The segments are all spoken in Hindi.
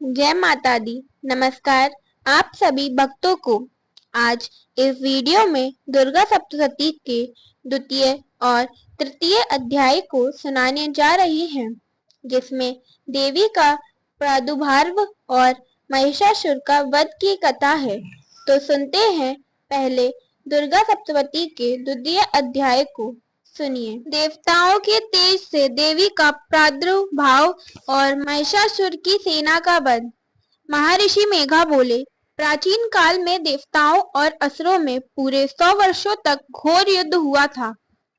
जय माता दी। नमस्कार आप सभी भक्तों को। आज इस वीडियो में दुर्गा सप्तशती के द्वितीय और तृतीय अध्याय को सुनाने जा रही हैं, जिसमें देवी का प्रादुर्भाव और महिषासुर का वध की कथा है। तो सुनते हैं पहले दुर्गा सप्तशती के द्वितीय अध्याय को। सुनिए। देवताओं के तेज से देवी का प्रादुर्भाव और महिषासुर की सेना का वध। महर्षि मेघा बोले, प्राचीन काल में देवताओं और असुरों में पूरे 100 वर्षों तक घोर युद्ध हुआ था।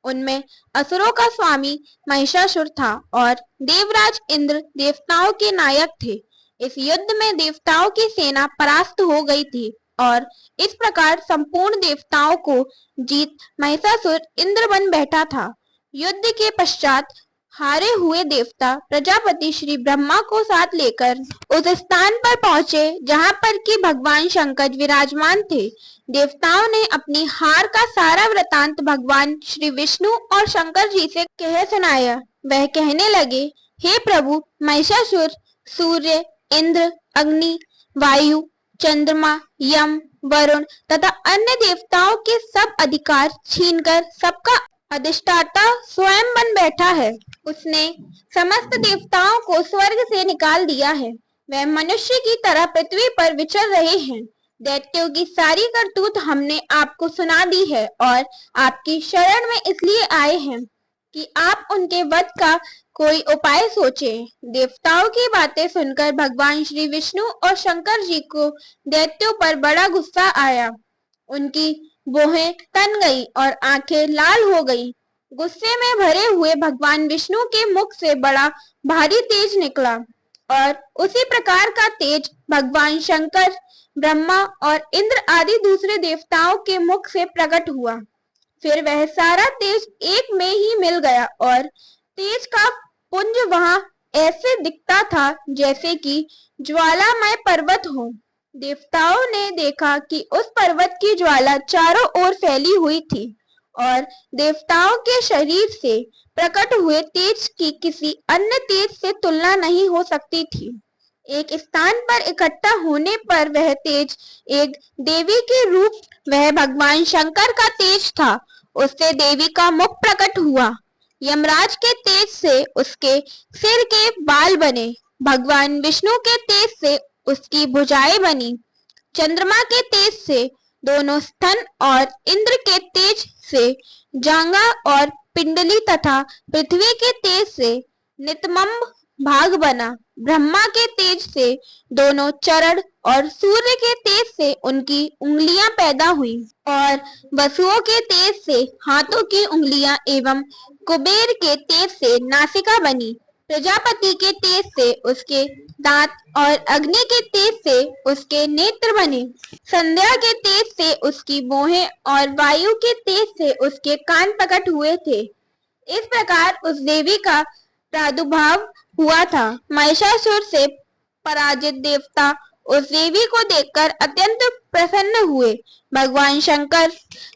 उनमें असुरों का स्वामी महिषासुर था और देवराज इंद्र देवताओं के नायक थे। इस युद्ध में देवताओं की सेना परास्त हो गई थी और इस प्रकार संपूर्ण देवताओं को जीत महिषासुर इंद्र बन बैठा था। युद्ध के पश्चात हारे हुए देवता प्रजापति श्री ब्रह्मा को साथ लेकर उस स्थान पर पहुंचे जहां पर कि भगवान शंकर विराजमान थे। देवताओं ने अपनी हार का सारा वृतांत भगवान श्री विष्णु और शंकर जी से कह सुनाया। वह कहने लगे, हे प्रभु, महिषासुर सूर्य, इंद्र, अग्नि, वायु, चंद्रमा, यम, वरुण तथा अन्य देवताओं के सब अधिकार छीनकर सबका अधिष्ठाता स्वयं बन बैठा है। उसने समस्त देवताओं को स्वर्ग से निकाल दिया है। वह मनुष्य की तरह पृथ्वी पर विचर रहे हैं। दैत्यों की सारी करतूत हमने आपको सुना दी है और आपकी शरण में इसलिए आए हैं कि आप उनके वध का कोई उपाय सोचें। देवताओं की बातें सुनकर भगवान श्री विष्णु और शंकर जी को दैत्यों पर बड़ा गुस्सा आया। उनकी भौहें तन गई और आंखें लाल हो गई। गुस्से में भरे हुए भगवान विष्णु के मुख से बड़ा भारी तेज निकला और उसी प्रकार का तेज भगवान शंकर, ब्रह्मा और इंद्र आदि दूसरे देवताओं के मुख से प्रकट हुआ। फिर वह सारा तेज एक में ही मिल गया और तेज का पुंज वहां ऐसे दिखता था जैसे कि ज्वालामय पर्वत हो। देवताओं ने देखा कि उस पर्वत की ज्वाला चारों ओर फैली हुई थी और देवताओं के शरीर से प्रकट हुए तेज की किसी अन्य तेज से तुलना नहीं हो सकती थी। एक स्थान पर इकट्ठा होने पर वह तेज एक देवी के रूप, वह भगवान शंकर का तेज था। उससे देवी का मुख प्रकट हुआ। यमराज के तेज से उसके सिर के बाल बने। भगवान विष्णु के तेज से उसकी भुजाएं बनी। चंद्रमा के तेज से दोनों स्तन और इंद्र के तेज से जांघा और पिंडली तथा पृथ्वी के तेज से नितंब भाग बना। ब्रह्मा के तेज से दोनों चरण और सूर्य के तेज से उनकी उंगलियां पैदा हुई और वसुओं के तेज से हाथों की उंगलियां एवं कुबेर के तेज से नासिका बनी। प्रजापति के तेज से उसके दांत और अग्नि के तेज से उसके नेत्र बने। संध्या के तेज से उसकी भौहें और वायु के तेज से उसके कान प्रकट हुए थे। इस प्रकार उस देवी का प्रादुर्भाव हुआ था। महिषासुर से पराजित देवता उस देवी को देखकर अत्यंत प्रसन्न हुए। भगवान शंकर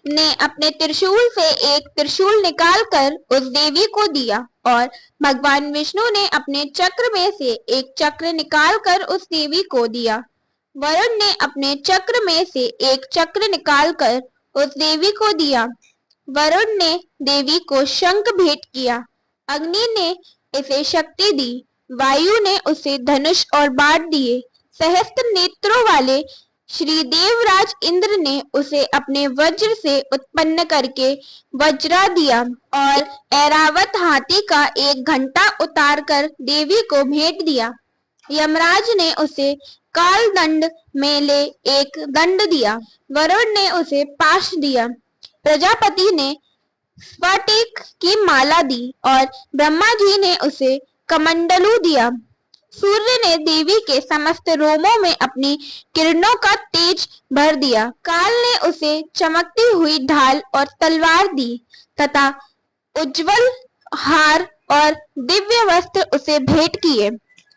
ने अपने त्रिशूल से एक त्रिशूल निकालकर उस देवी को दिया और भगवान विष्णु ने अपने चक्र में से एक चक्र निकालकर उस देवी को दिया। वरुण ने अपने चक्र में से एक चक्र निकालकर उस देवी को दिया। वरुण ने देवी को शंख भेंट किया। अग्नि ने इसे शक्ति दी। वायु ने उसे धनुष और बाण दिए। सहस्त्र नेत्रों वाले श्री देवराज इंद्र ने उसे अपने वज्र से उत्पन्न करके वज्रा दिया और ऐरावत हाथी का एक घंटा उतारकर देवी को भेंट दिया। यमराज ने उसे काल दंड में ले एक दंड दिया। वरुण ने उसे पाश दिया। प्रजापति ने स्फटिक की माला दी और ब्रह्मा जी ने उसे कमंडलू दिया। सूर्य ने देवी के समस्त रोमों में अपनी किरणों का तेज भर दिया। काल ने उसे चमकती हुई ढाल और तलवार दी तथा उज्जवल हार और दिव्य वस्त्र उसे भेंट किए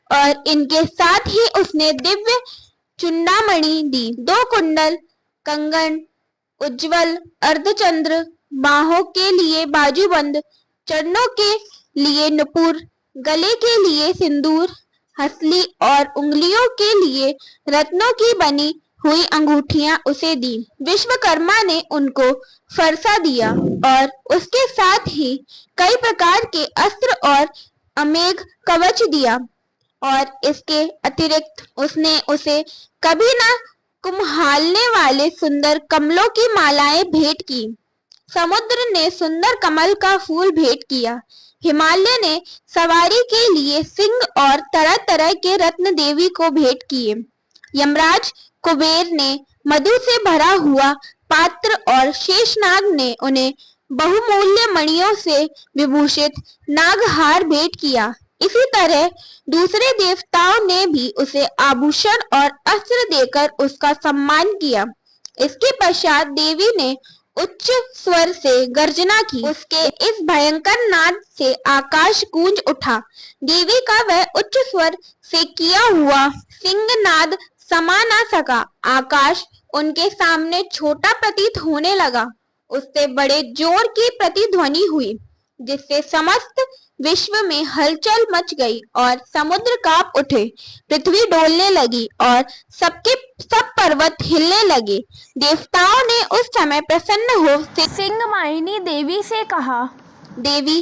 और इनके साथ ही उसने दिव्य चूड़ामणि दी। 2 कुंडल, कंगन, उज्जवल अर्धचंद्र, बाहों के लिए बाजूबंद, चरणों के लिए नुपुर, गले के लिए सिंदूर, हंसली और उंगलियों के लिए रत्नों की बनी हुई अंगूठियां उसे दी। विश्वकर्मा ने उनको फरसा दिया और उसके साथ ही कई प्रकार के अस्त्र और अमेघ कवच दिया, और इसके अतिरिक्त उसने उसे कभी न कुम्हालने वाले सुंदर कमलों की मालाएं भेंट की। समुद्र ने सुंदर कमल का फूल भेंट किया। हिमालय ने सवारी के लिए सिंह और तरह तरह के रत्न देवी को भेंट किए। यमराज कुबेर ने मधु से भरा हुआ पात्र और शेषनाग ने उन्हें बहुमूल्य मणियों से विभूषित नागहार भेंट किया। इसी तरह दूसरे देवताओं ने भी उसे आभूषण और अस्त्र देकर उसका सम्मान किया। इसके पश्चात देवी ने उच्च स्वर से गर्जना की। उसके इस भयंकर नाद से आकाश गूंज उठा। देवी का वह उच्च स्वर से किया हुआ सिंहनाद समा न सका। आकाश उनके सामने छोटा प्रतीत होने लगा। उससे बड़े जोर की प्रतिध्वनि हुई, जिससे समस्त विश्व में हलचल मच गई और समुद्र कांप उठे, पृथ्वी डोलने लगी और सब पर्वत हिलने लगे। देवताओं ने उस समय प्रसन्न हो सिंहमाहिनी देवी से कहा, देवी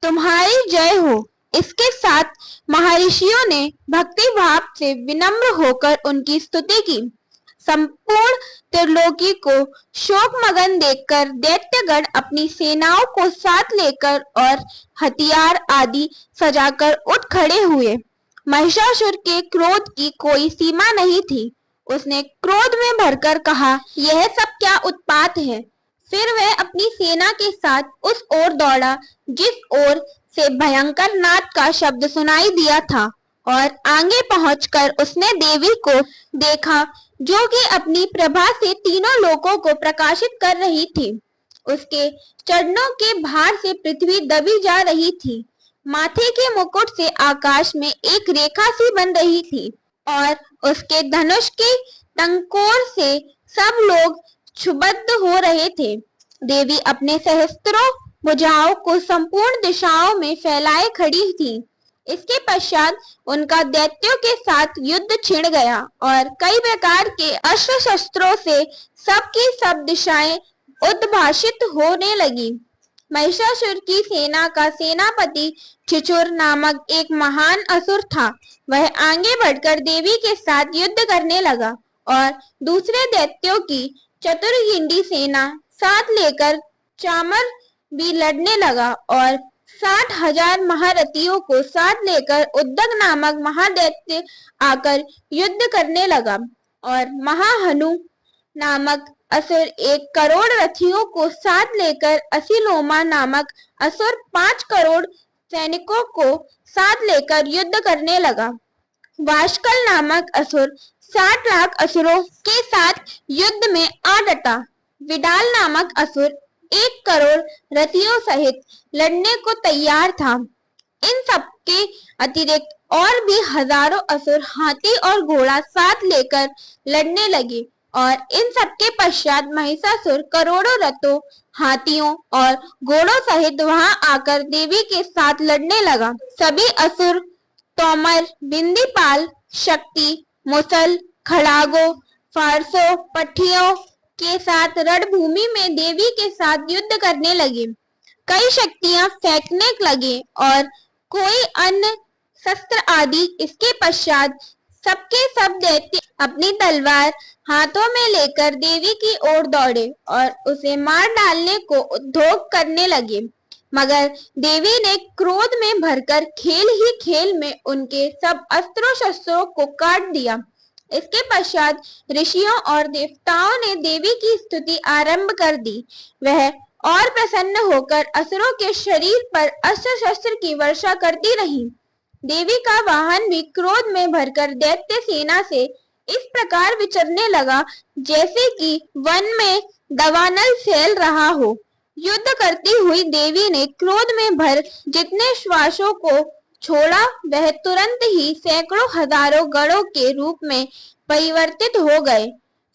तुम्हारी जय हो। इसके साथ महर्षियों ने भक्ति भाव से विनम्र होकर उनकी स्तुति की। संपूर्ण त्रिलोकी को शोक मगन देखकर दैत्यगण अपनी सेनाओं को साथ लेकर और हथियार आदि सजाकर उठ खड़े हुए। महिषासुर के क्रोध की कोई सीमा नहीं थी। उसने क्रोध में भरकर कहा, यह सब क्या उत्पात है। फिर वह अपनी सेना के साथ उस ओर दौड़ा जिस ओर से भयंकर नाद का शब्द सुनाई दिया था, और आगे पहुंचकर उसने देवी को देखा, जो कि अपनी प्रभा से तीनों लोकों को प्रकाशित कर रही थी। उसके चरणों के भार से पृथ्वी दबी जा रही थी। माथे के मुकुट से आकाश में एक रेखा सी बन रही थी, और उसके धनुष के टंकोर से सब लोग क्षुब्ध हो रहे थे। देवी अपने सहस्त्रों भुजाओं को संपूर्ण दिशाओं में फैलाए खड़ी थी। इसके पश्चात उनका दैत्यों के साथ युद्ध छिड़ गया और कई प्रकार के अस्त्र शस्त्रों से सबकी सब दिशाएं उद्भासित होने लगी। महिषासुर की सेना का सेनापति छिछुर नामक एक महान असुर था। वह आगे बढ़कर देवी के साथ युद्ध करने लगा और दूसरे दैत्यों की चतुर्गिंडी सेना साथ लेकर चामर भी लड़ने लगा और 60,000 महारथियों को साथ लेकर उद्दग नामक महादैत्य आकर युद्ध करने लगा, और महाहनु नामक असुर 1 करोड़ रथियों को साथ लेकर असिलोमा नामक असुर 5 करोड़ सैनिकों को साथ लेकर युद्ध करने लगा। वाशकल नामक असुर 60 लाख असुरों के साथ युद्ध में आ डटा। विडाल नामक असुर 1 करोड़ रथियों सहित लड़ने को तैयार था। इन सब के अतिरिक्त और भी हजारों असुर हाथी और घोड़ा साथ लेकर लड़ने लगे, और इन सब के पश्चात महिषासुर करोड़ों रथों, हाथियों और घोड़ों सहित वहां आकर देवी के साथ लड़ने लगा। सभी असुर तोमर, बिंदीपाल, शक्ति, मुसल, खड़ागों, फारसों, पट्टियों के साथ रणभूमि में देवी के साथ युद्ध करने लगे। कई शक्तियां फेंकने लगे और कोई अन्य शस्त्र आदि। इसके पश्चात सबके सब दैत्य अपनी तलवार हाथों में लेकर देवी की ओर दौड़े और उसे मार डालने को उद्योग करने लगे, मगर देवी ने क्रोध में भरकर खेल ही खेल में उनके सब अस्त्रों शस्त्रों को काट दिया। इसके पश्चात ऋषियों और देवताओं ने देवी की स्तुति आरंभ कर दी। वह और प्रसन्न होकर असुरों के शरीर पर अस्त्र शस्त्र की वर्षा करती रही। देवी का वाहन भी क्रोध में भरकर दैत्य सेना से इस प्रकार विचरने लगा, जैसे कि वन में दावानल फैल रहा हो। युद्ध करती हुई देवी ने क्रोध में भर जितने श्वासों को छोड़ा, वह तुरंत ही सैकड़ों हजारों गढ़ों के रूप में परिवर्तित हो गए।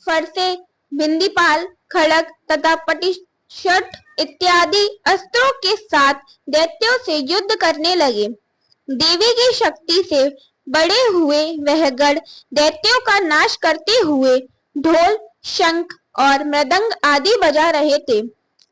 फरसे, बिंदीपाल, खड़ग तथा पटिशठ इत्यादि अस्त्रों के साथ दैत्यों से युद्ध करने लगे। देवी की शक्ति से बड़े हुए वह गढ़ दैत्यों का नाश करते हुए ढोल, शंख और मृदंग आदि बजा रहे थे।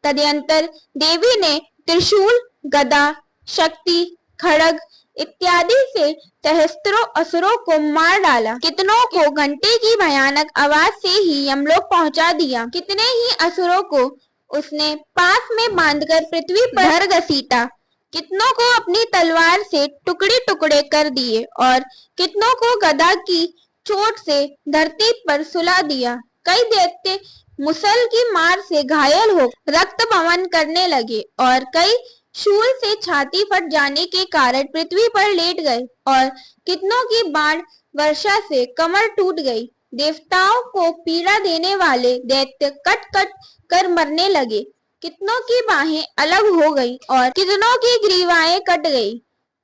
तदनंतर देवी ने त्रिशूल, गदा, शक्ति, खड्ग इत्यादि से सहस्त्रों असुरों को मार डाला। कितनों को घंटे की भयानक आवाज से ही यमलोक पहुंचा दिया। कितने ही असुरों को उसने पास में बांधकर पृथ्वी पर धर घसीटा। कितनों को अपनी तलवार से टुकड़े टुकड़े कर दिए और कितनों को गदा की चोट से धरती पर सुला दिया। कई दैत्य मुसल की मार से घायल हो रक्त बमन करने लगे और कई शूल से छाती फट जाने के कारण पृथ्वी पर लेट गए और कितनों की बाण वर्षा से कमर टूट गई। देवताओं को पीड़ा देने वाले दैत्य कट कट कर मरने लगे। कितनों की बाहें अलग हो गई और कितनों की ग्रीवाएं कट गई।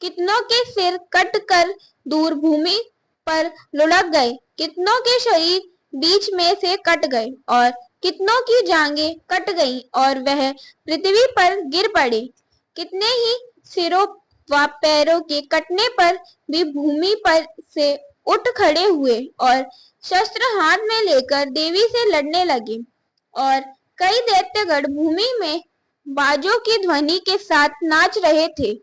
कितनों के सिर कट कर दूर भूमि पर लुढ़क गए। कितनों के शरीर बीच में से कट गए और कितनों की जांघें कट गईं और वह पृथ्वी पर गिर पड़े। कितने ही सिरों व पैरों के कटने पर भी भूमि पर से उठ खड़े हुए और शस्त्र हाथ में लेकर देवी से लड़ने लगे और कई दैत्यगण भूमि में बाजों की ध्वनि के साथ नाच रहे थे।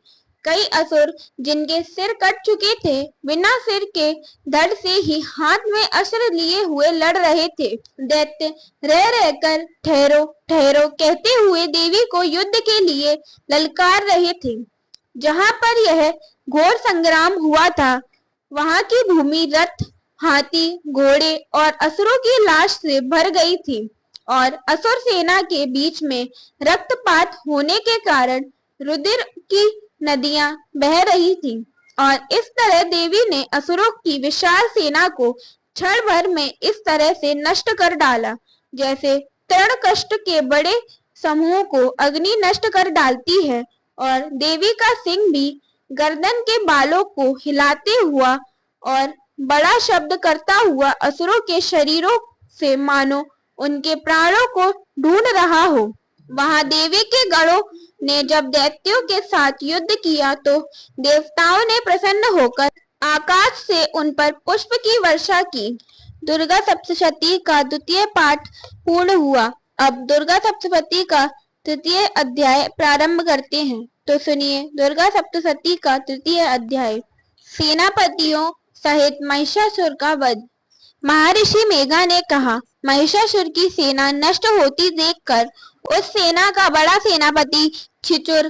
कई असुर जिनके सिर कट चुके थे बिना सिर के धड़ से ही हाथ में अस्त्र लिए हुए लड़ रहे थे। दैत्य रह रहकर ठहरो ठहरो कहते हुए देवी को युद्ध के लिए ललकार रहे थे। जहां पर यह घोर संग्राम हुआ था वहां की भूमि रथ, हाथी, घोड़े और असुरों की लाश से भर गई थी और असुर सेना के बीच में रक्तपात होने के कारण रुधिर की नदियां बह रही थी और इस तरह देवी ने असुरों की विशाल सेना को क्षण भर में इस तरह से नष्ट कर डाला जैसे तृण कष्ट के बड़े समूह को अग्नि नष्ट कर डालती है। और देवी का सिंह भी गर्दन के बालों को हिलाते हुआ और बड़ा शब्द करता हुआ असुरों के शरीरों से मानो उनके प्राणों को ढूंढ रहा हो। वहां देवी के गणों ने जब दैत्यों के साथ युद्ध किया तो देवताओं ने प्रसन्न होकर आकाश से उन पर पुष्प की वर्षा की। दुर्गा सप्तशती का द्वितीय पाठ पूर्ण हुआ। अब दुर्गा सप्तशती का तृतीय अध्याय प्रारंभ करते हैं। तो सुनिए दुर्गा सप्तशती का तृतीय अध्याय। सेनापतियों सहित महिषासुर का वध। महर्षि मेघा ने कहा, महिषासुर की सेना नष्ट होती देखकर उस सेना का बड़ा सेनापति खिचुर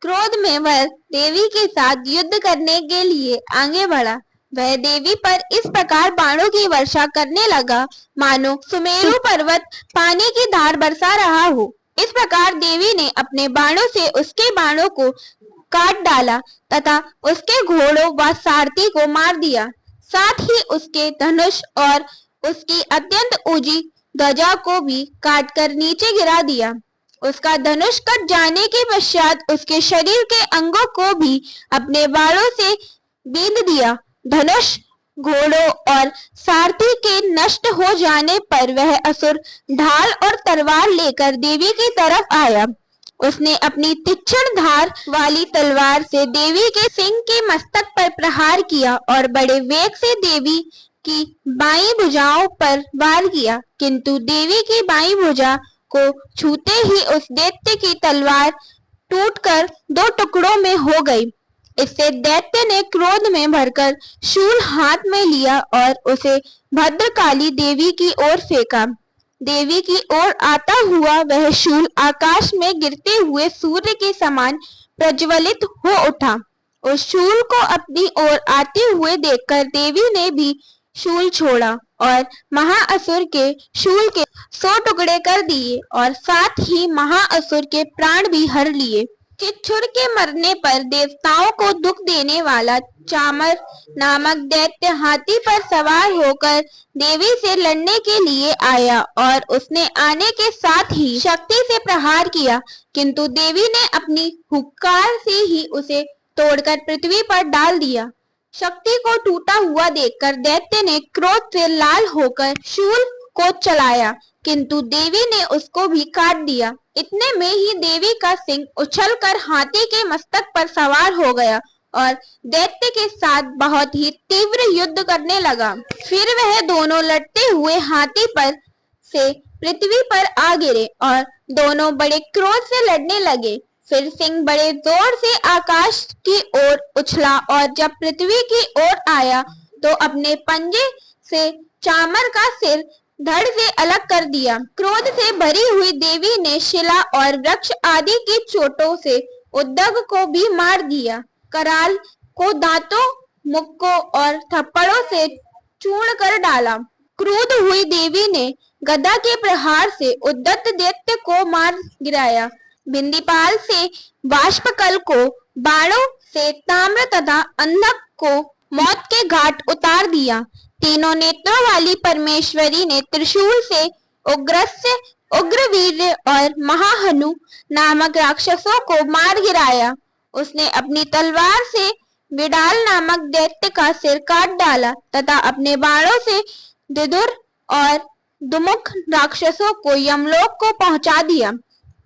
क्रोध में वह देवी के साथ युद्ध करने के लिए आगे बढ़ा। वह देवी पर इस प्रकार बाणों की वर्षा करने लगा मानो सुमेरु पर्वत पानी की धार बरसा रहा हो। इस प्रकार देवी ने अपने बाणों से उसके बाणों को काट डाला तथा उसके घोड़ों व सारथी को मार दिया। साथ ही उसके धनुष और उसकी अत्यंत ऊंची ध्वजा को भी काटकर नीचे गिरा दिया। उसका धनुष कट जाने के पश्चात उसके शरीर के अंगों को भी अपने बाणों से बींध दिया। धनुष, घोड़ों और सारथी के नष्ट हो जाने पर वह असुर ढाल और तलवार लेकर देवी की तरफ आया। उसने अपनी तीक्ष्ण धार वाली तलवार से देवी के सिंह के मस्तक पर प्रहार किया और बड़े वेग से देवी की बाईं भुजाओं पर वार किया, किंतु देवी की बाईं भुजा को छूते ही उस दैत्य की तलवार टूटकर दो टुकड़ों में हो गई। इससे दैत्य ने क्रोध में भरकर शूल हाथ में लिया और उसे भद्रकाली देवी की ओर फेंका। देवी की ओर आता हुआ वह शूल आकाश में गिरते हुए सूर्य के समान प्रज्वलित हो उठा। उस शूल को अपनी ओर आते हुए देखकर देवी ने भी शूल छोड़ा और महाअसुर के शूल के 100 टुकड़े कर दिए और साथ ही महाअसुर के प्राण भी हर लिए। किच्छुर के मरने पर देवताओं को दुख देने वाला चामर नामक दैत्य हाथी पर सवार होकर देवी से लड़ने के लिए आया और उसने आने के साथ ही शक्ति से प्रहार किया, किंतु देवी ने अपनी हुंकार से ही उसे तोड़कर पृथ्वी पर डाल दिया। शक्ति को टूटा हुआ देखकर दैत्य ने क्रोध से लाल होकर शूल को चलाया, किंतु देवी ने उसको भी काट दिया। इतने में ही देवी का सिंह उछलकर हाथी के मस्तक पर सवार हो गया और दैत्य के साथ बहुत ही तीव्र युद्ध करने लगा। फिर वह दोनों लड़ते हुए हाथी पर से पृथ्वी पर आ गिरे और दोनों बड़े क्रोध से लड़ने लगे। फिर सिंह बड़े जोर से आकाश की ओर उछला और जब पृथ्वी की ओर आया तो अपने पंजे से चामर का सिर धड़ से अलग कर दिया। क्रोध से भरी हुई देवी ने शिला और वृक्ष आदि की चोटों से उद्धव को भी मार दिया। कराल को दांतों, मुक्कों और थप्पड़ों से चूर्ण कर डाला। क्रुद्ध हुई देवी ने गदा के प्रहार से उद्धत दैत्य को मार गिराया। बिंदीपाल से बाष्पकल को बाणों से ताम्र तथा अंधक को मौत के घाट उतार दिया। तीनों नेत्रों वाली परमेश्वरी ने त्रिशूल से उग्रस्य, उग्रवीर्य और महाहनु नामक राक्षसों को मार गिराया। उसने अपनी तलवार से विडाल नामक दैत्य का सिर काट डाला तथा अपने बाणों से दिदुर और दुमुख राक्षसों को यमलोक को पहुंचा दिया।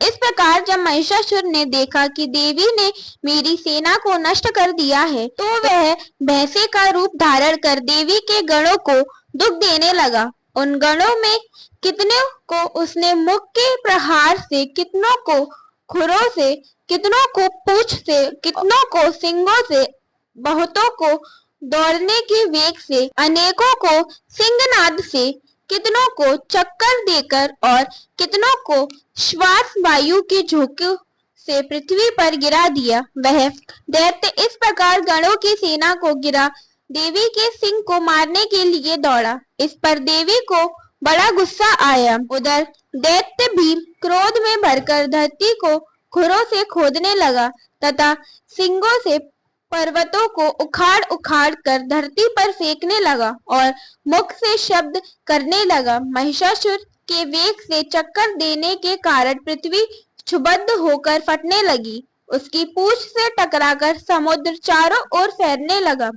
इस प्रकार जब महिषासुर ने देखा कि देवी ने मेरी सेना को नष्ट कर दिया है तो वह भैंसे का रूप धारण कर देवी के गणों को दुख देने लगा। उन गणों में कितनों को उसने मुख के प्रहार से, कितनों को खुरों से, कितनों को पूंछ से, कितनों को सींगों से, बहुतों को दौड़ने के वेग से, अनेकों को सिंहनाद से, कितनों को चक्कर देकर और कितनों को श्वास वायु के झोंके से पृथ्वी पर गिरा दिया। वह दैत्य इस प्रकार गणों की सेना को गिरा देवी के सिंह को मारने के लिए दौड़ा। इस पर देवी को बड़ा गुस्सा आया। उधर दैत्य भी क्रोध में भरकर धरती को खुरों से खोदने लगा तथा सिंगों से पर्वतों को उखाड़ उखाड़ कर धरती पर फेंकने लगा और मुख से शब्द करने लगा। महिषासुर के वेग से चक्कर देने के कारण पृथ्वी क्षुब्ध होकर फटने लगी। उसकी पूंछ से टकराकर समुद्र चारों ओर फैलने लगा।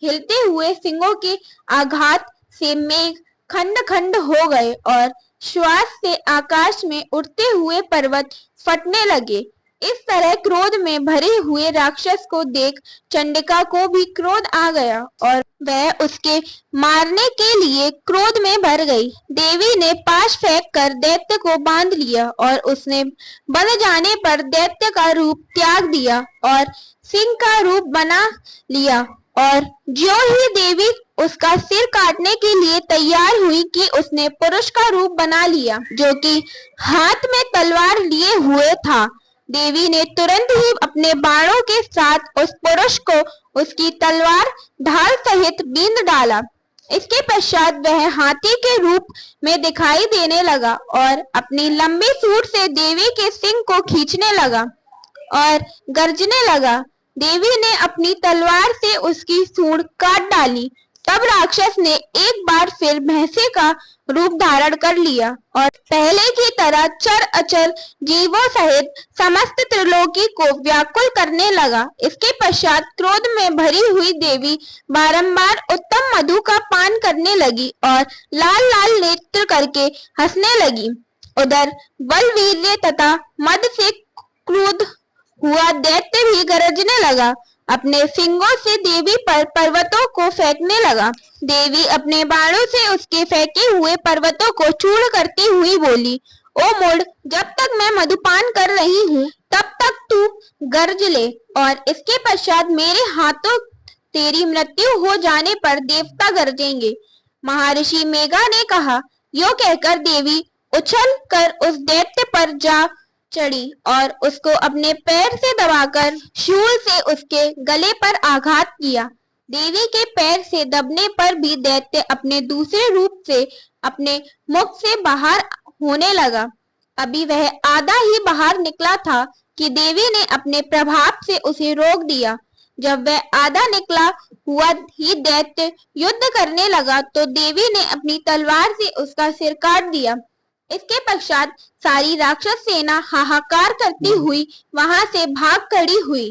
हिलते हुए सिंगों के आघात से मेघ खंड खंड हो गए और श्वास से आकाश में उड़ते हुए पर्वत फटने लगे। इस तरह क्रोध में भरे हुए राक्षस को देख चंडिका को भी क्रोध आ गया और वह उसके मारने के लिए क्रोध में भर गई। देवी ने पाश फेंक कर दैत्य को बांध लिया और उसने बंध जाने पर दैत्य का रूप त्याग दिया और सिंह का रूप बना लिया। और ज्यों ही देवी उसका सिर काटने के लिए तैयार हुई कि उसने पुरुष का रूप बना लिया जो कि हाथ में तलवार लिए हुए था। देवी ने तुरंत ही अपने बाणों के साथ उस पुरुष को उसकी तलवार ढाल सहित बींध डाला। इसके पश्चात वह हाथी के रूप में दिखाई देने लगा और अपनी लंबी सूंड से देवी के सिंह को खींचने लगा और गर्जने लगा। देवी ने अपनी तलवार से उसकी सूंड काट डाली। तब राक्षस ने एक बार फिर भैंसे का रूप धारण कर लिया और पहले की तरह चर अचर जीवों सहित समस्त त्रिलोकी को व्याकुल करने लगा। इसके पश्चात क्रोध में भरी हुई देवी बारंबार उत्तम मधु का पान करने लगी और लाल लाल नेत्र करके हंसने लगी। उधर बलवीर्य तथा मद से क्रुद्ध हुआ दैत्य भी गरजने लगा। अपने सिंगों से देवी पर पर्वतों को फेंकने लगा। देवी अपने बाणों से उसके फेंके हुए पर्वतों को चूर्ण करती हुई बोली, ओ मूढ़, जब तक मैं मधुपान कर रही हूँ तब तक तू गर्ज ले और इसके पश्चात मेरे हाथों तेरी मृत्यु हो जाने पर देवता गरजेंगे। महर्षि मेघा ने कहा। यो कहकर देवी उछल कर उस दैत्य पर जा चढ़ी और उसको अपने पैर से दबाकर शूल से उसके गले पर आघात किया। देवी के पैर से दबने पर भी दैत्य अपने दूसरे रूप से अपने मुख से बाहर होने लगा। अभी वह आधा ही बाहर निकला था कि देवी ने अपने प्रभाव से उसे रोक दिया। जब वह आधा निकला हुआ ही दैत्य युद्ध करने लगा तो देवी ने अपनी तलवार से उसका सिर काट दिया। इसके पश्चात सारी राक्षस सेना हाहाकार करती हुई वहां से भाग खड़ी हुई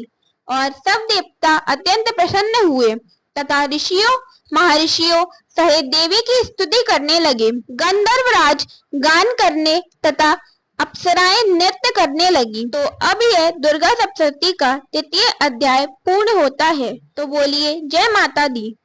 और सब देवता अत्यंत प्रसन्न हुए तथा ऋषियों महर्षियों सहित देवी की स्तुति करने लगे। गंधर्वराज गान करने तथा अप्सराएं नृत्य करने लगी। तो अब यह दुर्गा सप्तशती का तृतीय अध्याय पूर्ण होता है। तो बोलिए जय माता दी।